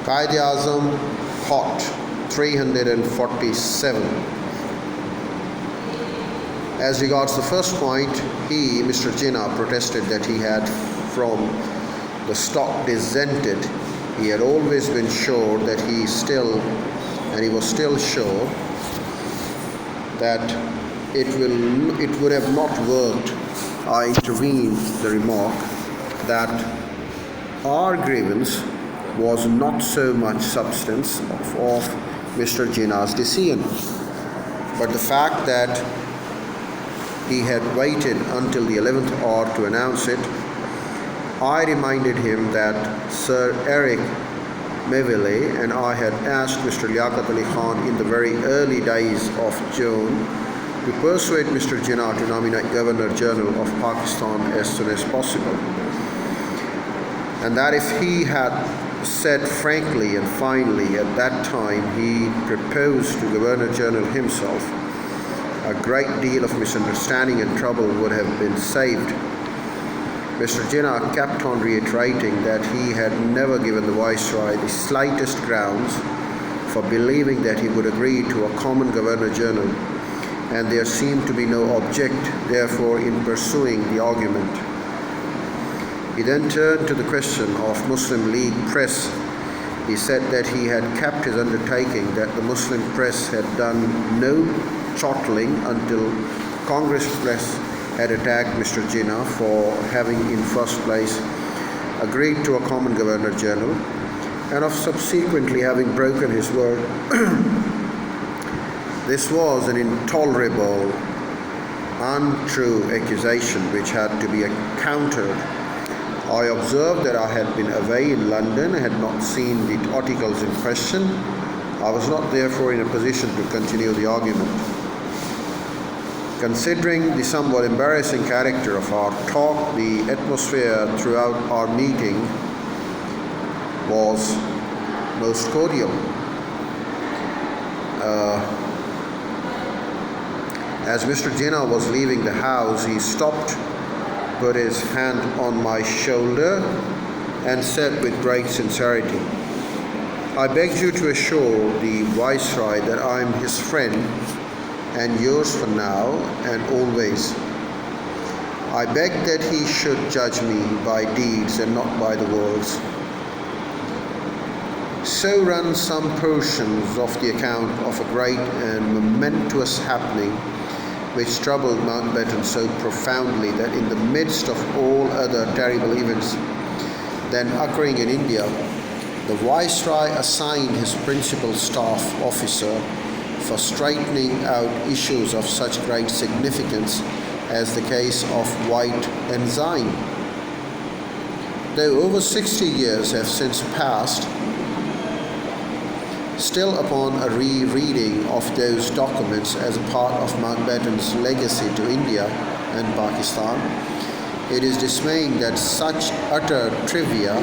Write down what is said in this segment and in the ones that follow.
Quaid Azam Hot 347. As regards the first point, he, Mr. Jinnah, protested that he had from the start dissented. He had always been sure that he was still sure that it would have not worked. I intervened the remark that our grievance was not so much substance of Mr. Jinnah's decision, but the fact that he had waited until the 11th hour to announce it. I reminded him that Sir Eric Meville and I had asked Mr. Liaquat Ali Khan in the very early days of June to persuade Mr. Jinnah to nominate Governor General of Pakistan as soon as possible, and that if he had said frankly and finally at that time he proposed to Governor General himself, a great deal of misunderstanding and trouble would have been saved. Mr. Jinnah kept on reiterating that he had never given the Viceroy the slightest grounds for believing that he would agree to a common Governor General, and there seemed to be no object, therefore, in pursuing the argument. He then turned to the question of Muslim League press. He said that he had kept his undertaking, that the Muslim press had done no chortling until Congress press had attacked Mr. Jinnah for having in first place agreed to a common Governor General and of subsequently having broken his word. This was an intolerable, untrue accusation which had to be countered. I observed that I had been away in London and had not seen the articles in question. I was not therefore in a position to continue the argument. Considering the somewhat embarrassing character of our talk, the atmosphere throughout our meeting was most cordial. As Mr. Jinnah was leaving the house, he stopped, put his hand on my shoulder, and said with great sincerity, "I beg you to assure the Viceroy that I am his friend and yours for now and always. I beg that he should judge me by deeds and not by the words." So run some portions of the account of a great and momentous happening which troubled Mountbatten so profoundly that in the midst of all other terrible events then occurring in India, the Viceroy assigned his principal staff officer for straightening out issues of such great significance as the case of White and Zine. Though over 60 years have since passed, still upon a re-reading of those documents as a part of Mountbatten's legacy to India and Pakistan, it is dismaying that such utter trivia,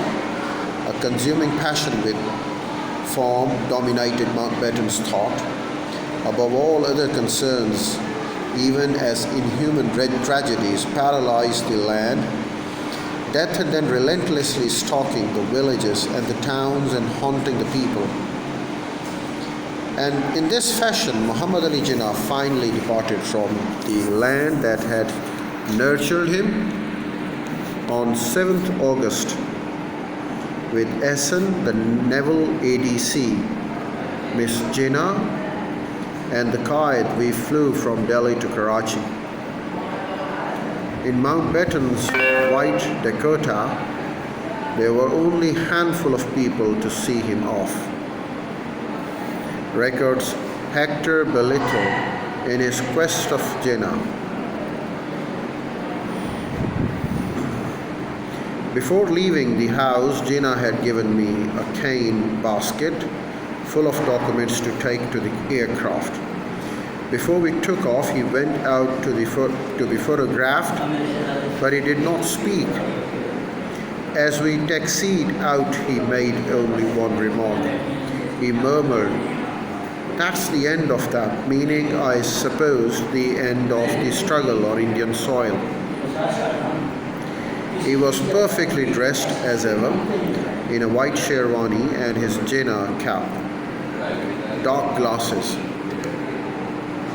a consuming passion with form, dominated Mountbatten's thought. Above all other concerns, even as inhuman tragedies paralyzed the land, death had then relentlessly stalking the villages and the towns and haunting the people. And in this fashion, Muhammad Ali Jinnah finally departed from the land that had nurtured him on 7th August with Essen, the Naval ADC, Miss Jinnah, and the Quaid. We flew from Delhi to Karachi. In Mountbatten's White Dakota, there were only a handful of people to see him off. Records Hector Belito in his quest of Jinnah. Before leaving the house, Jinnah had given me a cane basket full of documents to take to the aircraft. Before we took off, he went out to be photographed, but he did not speak. As we taxied out, he made only one remark. He murmured, "That's the end of that," meaning, I suppose, the end of the struggle on Indian soil. He was perfectly dressed as ever. in a white sherwani and his jinnah cap, dark glasses,